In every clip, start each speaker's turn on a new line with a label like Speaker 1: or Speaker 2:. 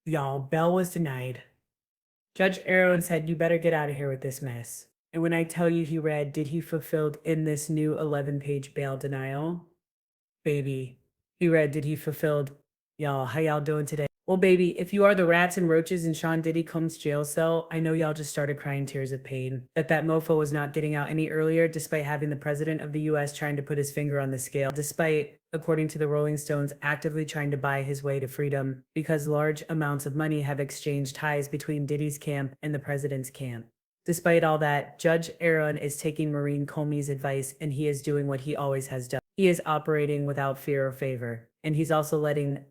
Speaker 1: Y'all, bail was denied. Judge Aaron said, you better get out of here with this mess. And when I tell you he read, did he fulfilled in this new 11-page bail denial? Baby, he read, did he fulfilled? Y'all, how y'all doing today? Well, baby, if you are the rats and roaches in Sean Diddy Combs' jail cell, I know y'all just started crying tears of pain. That mofo was not getting out any earlier, despite having the president of the US trying to put his finger on the scale, despite, according to the Rolling Stones, actively trying to buy his way to freedom, because large amounts of money have exchanged ties between Diddy's camp and the president's camp. Despite all that, Judge Aaron is taking Maureen Comey's advice, and he is doing what he always has done. He is operating without fear or favor, and he's also letting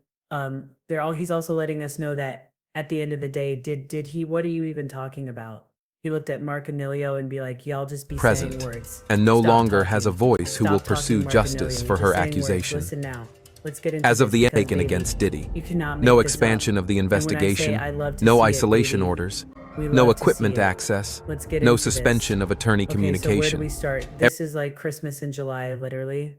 Speaker 1: he's also letting us know that at the end of the day, did he? What are you even talking about? He looked at Mark Anilio and be like, y'all just be saying
Speaker 2: Present,
Speaker 1: words.
Speaker 2: and no
Speaker 1: Stop
Speaker 2: longer
Speaker 1: talking.
Speaker 2: has a voice who
Speaker 1: Stop
Speaker 2: will
Speaker 1: talking,
Speaker 2: pursue
Speaker 1: Mark
Speaker 2: justice
Speaker 1: Anilio.
Speaker 2: for
Speaker 1: You're
Speaker 2: her
Speaker 1: just saying words.
Speaker 2: accusation.
Speaker 1: Listen now. Let's get into
Speaker 2: As of
Speaker 1: this
Speaker 2: the
Speaker 1: because,
Speaker 2: taken
Speaker 1: baby,
Speaker 2: against Diddy,
Speaker 1: you cannot make
Speaker 2: no
Speaker 1: this
Speaker 2: expansion
Speaker 1: up.
Speaker 2: of the
Speaker 1: And when I say
Speaker 2: investigation,
Speaker 1: I love to
Speaker 2: no
Speaker 1: see it,
Speaker 2: isolation
Speaker 1: baby,
Speaker 2: orders,
Speaker 1: we
Speaker 2: no
Speaker 1: love to see
Speaker 2: equipment
Speaker 1: it.
Speaker 2: access,
Speaker 1: Let's get
Speaker 2: no
Speaker 1: into this.
Speaker 2: suspension of attorney
Speaker 1: Okay, so where do
Speaker 2: communication.
Speaker 1: we start? This is like Christmas in July, literally.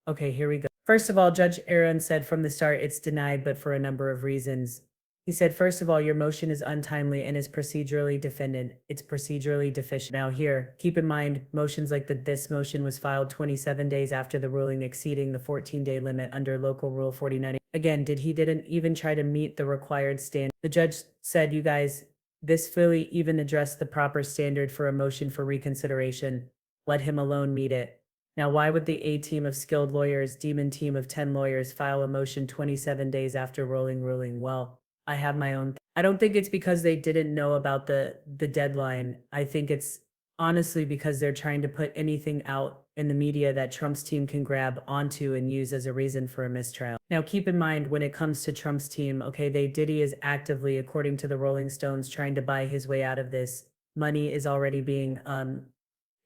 Speaker 1: Okay, here we go. First of all, Judge Aaron said from the start it's denied, but for a number of reasons. He said, first of all, your motion is untimely and is procedurally defendant. It's procedurally deficient. Now here, keep in mind, motions like this motion was filed 27 days after the ruling exceeding the 14-day limit under Local Rule 49. Again, didn't even try to meet the required standard. The judge said, you guys, this fully even addressed the proper standard for a motion for reconsideration. Let him alone meet it. Now, why would the A team of skilled lawyers, demon team of 10 lawyers, file a motion 27 days after ruling? Well, I have my own. I don't think it's because they didn't know about the deadline. I think it's honestly because they're trying to put anything out in the media that Trump's team can grab onto and use as a reason for a mistrial. Now, keep in mind when it comes to Trump's team, okay, Diddy is actively, according to the Rolling Stones, trying to buy his way out of this. Money is already being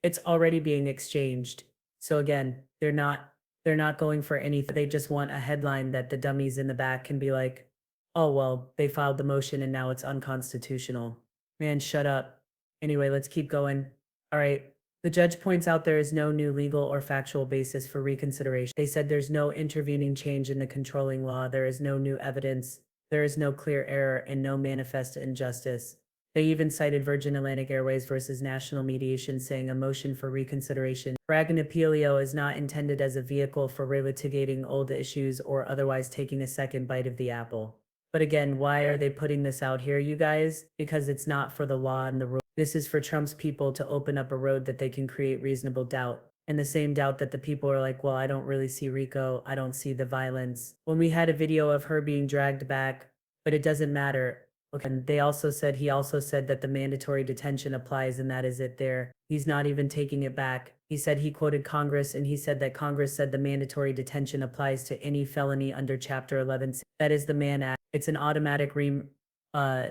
Speaker 1: it's already being exchanged. So again, they're not going for anything. They just want a headline that the dummies in the back can be like, oh, well, they filed the motion and now it's unconstitutional. Man, shut up. Anyway, let's keep going. All right. The judge points out there is no new legal or factual basis for reconsideration. They said there's no intervening change in the controlling law. There is no new evidence. There is no clear error and no manifest injustice. They even cited Virgin Atlantic Airways versus National Mediation, saying a motion for reconsideration. Bragg Appealio is not intended as a vehicle for relitigating old issues or otherwise taking a second bite of the apple. But again, why are they putting this out here, you guys? Because it's not for the law and the rule. This is for Trump's people to open up a road that they can create reasonable doubt. And the same doubt that the people are like, well, I don't really see Rico. I don't see the violence. When we had a video of her being dragged back, but it doesn't matter. Okay. And he also said that the mandatory detention applies and that is it there. He's not even taking it back. He said he quoted Congress and he said that Congress said the mandatory detention applies to any felony under Chapter 11. That is the Mann Act. It's an automatic uh,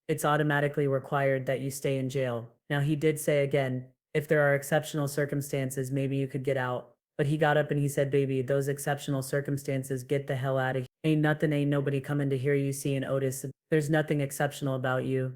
Speaker 1: it's automatically required that you stay in jail. Now he did say again, if there are exceptional circumstances, maybe you could get out. But he got up and he said, baby, those exceptional circumstances, get the hell out of here. Ain't nobody coming to hear you seeing Otis. There's nothing exceptional about you.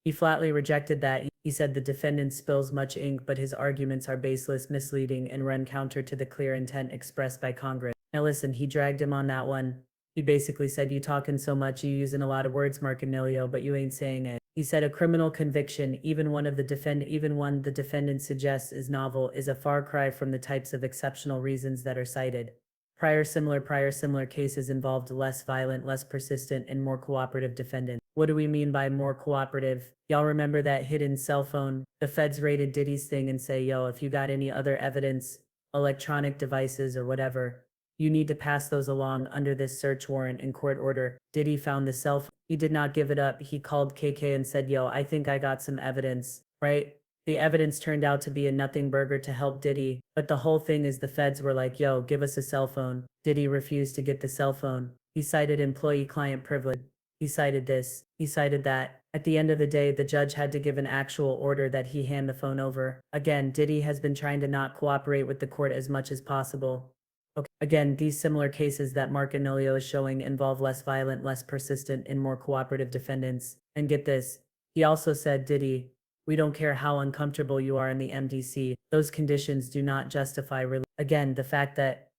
Speaker 1: He flatly rejected that. He said the defendant spills much ink, but his arguments are baseless, misleading, and run counter to the clear intent expressed by Congress. Now listen, he dragged him on that one. He basically said, you talking so much, you using a lot of words, Mark Anilio, but you ain't saying it. He said a criminal conviction, even one the defendant suggests is novel, is a far cry from the types of exceptional reasons that are cited. Prior similar cases involved less violent, less persistent, and more cooperative defendants. What do we mean by more cooperative? Y'all remember that hidden cell phone? The feds raided Diddy's thing and say, yo, if you got any other evidence, electronic devices or whatever, you need to pass those along under this search warrant and court order. Diddy found the cell phone. He did not give it up. He called KK and said, yo, I think I got some evidence, right? The evidence turned out to be a nothing burger to help Diddy, but the whole thing is the feds were like, yo, give us a cell phone. Diddy refused to get the cell phone. He cited employee-client privilege. He cited this. He cited that. At the end of the day, the judge had to give an actual order that he hand the phone over. Again, Diddy has been trying to not cooperate with the court as much as possible. Okay. Again, these similar cases that Mark Anilio is showing involve less violent, less persistent, and more cooperative defendants. And get this, he also said, Diddy, we don't care how uncomfortable you are in the MDC. Those conditions do not justify again, the fact that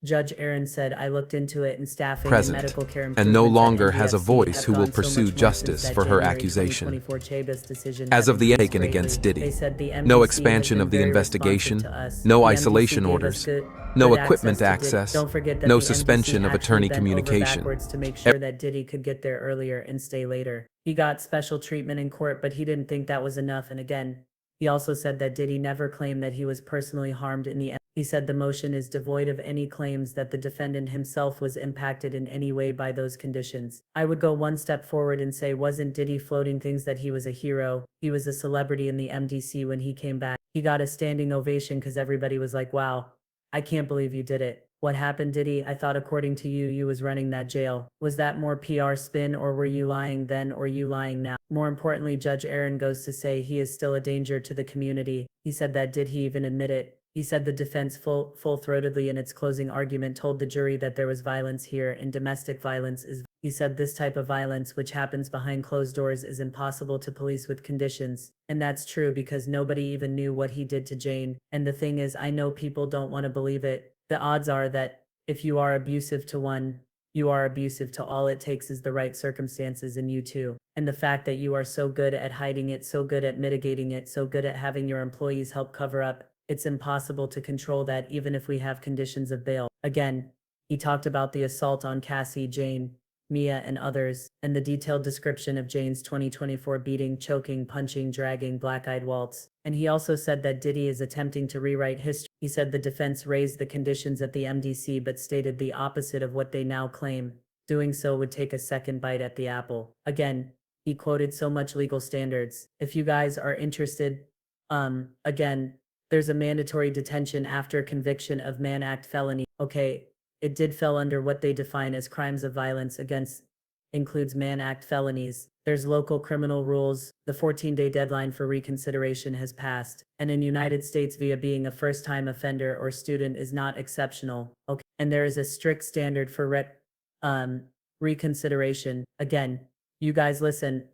Speaker 1: Judge Aaron said, I looked into it and staffing and
Speaker 2: present,
Speaker 1: medical care
Speaker 2: and no
Speaker 1: improvements at
Speaker 2: longer has a
Speaker 1: NGFC
Speaker 2: voice
Speaker 1: have
Speaker 2: who will
Speaker 1: gone so
Speaker 2: pursue
Speaker 1: much more
Speaker 2: justice
Speaker 1: since that
Speaker 2: for her
Speaker 1: January
Speaker 2: accusation.
Speaker 1: 2024 Chabas decision
Speaker 2: As
Speaker 1: have
Speaker 2: of the
Speaker 1: increased
Speaker 2: taken
Speaker 1: greatly.
Speaker 2: against
Speaker 1: They
Speaker 2: Diddy,
Speaker 1: said the
Speaker 2: no
Speaker 1: MDC has
Speaker 2: expansion
Speaker 1: been
Speaker 2: of the
Speaker 1: very responsive
Speaker 2: investigation,
Speaker 1: to us.
Speaker 2: no
Speaker 1: The
Speaker 2: isolation
Speaker 1: MDC gave us
Speaker 2: orders,
Speaker 1: good
Speaker 2: no
Speaker 1: access
Speaker 2: equipment
Speaker 1: to Diddy.
Speaker 2: access,
Speaker 1: Don't forget that
Speaker 2: no
Speaker 1: the
Speaker 2: suspension
Speaker 1: MDC
Speaker 2: of
Speaker 1: actually
Speaker 2: attorney
Speaker 1: bent over
Speaker 2: communication.
Speaker 1: backwards to make sure that Diddy could get there earlier and stay later. He got special treatment in court, but he didn't think that was enough. And again, he also said that Diddy never claimed that he was personally harmed in the end. He said the motion is devoid of any claims that the defendant himself was impacted in any way by those conditions. I would go one step forward and say, wasn't Diddy floating things that he was a hero? He was a celebrity in the MDC when he came back. He got a standing ovation because everybody was like, wow, I can't believe you did it. What happened, Diddy? I thought according to you, you was running that jail. Was that more PR spin, or were you lying then, or you lying now? More importantly, Judge Aaron goes to say he is still a danger to the community. He said that, did he even admit it? He said the defense full-throatedly in its closing argument told the jury that there was violence here and domestic violence is. He said this type of violence, which happens behind closed doors, is impossible to police with conditions. And that's true because nobody even knew what he did to Jane. And the thing is, I know people don't want to believe it. The odds are that if you are abusive to one, you are abusive to all. It takes is the right circumstances in you too. And the fact that you are so good at hiding it, so good at mitigating it, so good at having your employees help cover up, it's impossible to control that even if we have conditions of bail. Again, he talked about the assault on Cassie, Jane, Mia, and others, and the detailed description of Jane's 2024 beating, choking, punching, dragging, black-eyed waltz. And he also said that Diddy is attempting to rewrite history. He said the defense raised the conditions at the MDC but stated the opposite of what they now claim. Doing so would take a second bite at the apple. Again, he quoted so much legal standards. If you guys are interested, again, there's a mandatory detention after conviction of Mann Act felony. Okay, it did fell under what they define as crimes of violence against, includes Mann Act felonies. There's local criminal rules. The 14-day deadline for reconsideration has passed. And in United States, via being a first-time offender or student is not exceptional. Okay, and there is a strict standard for reconsideration. Again, you guys listen.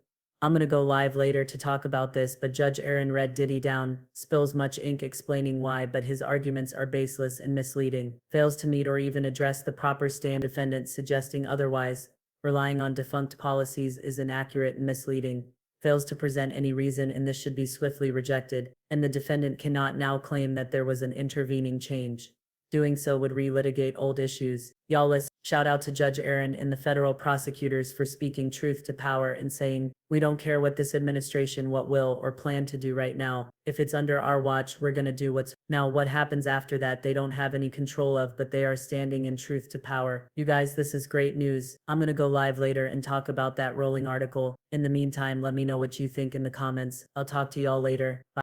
Speaker 1: I'm gonna go live later to talk about this, but Judge Aaron read Diddy down, spills much ink explaining why, but his arguments are baseless and misleading, fails to meet or even address the proper stand. Defendants suggesting otherwise, relying on defunct policies, is inaccurate and misleading, fails to present any reason, and this should be swiftly rejected, and the defendant cannot now claim that there was an intervening change. Doing so would relitigate old issues. Y'all listen. Shout out to Judge Aaron and the federal prosecutors for speaking truth to power and saying, we don't care what this administration what will or plan to do right now. If it's under our watch, we're gonna do what's. Now what happens after that they don't have any control of, but they are standing in truth to power. You guys, this is great news. I'm gonna go live later and talk about that rolling article. In the meantime, let me know what you think in the comments. I'll talk to y'all later. Bye.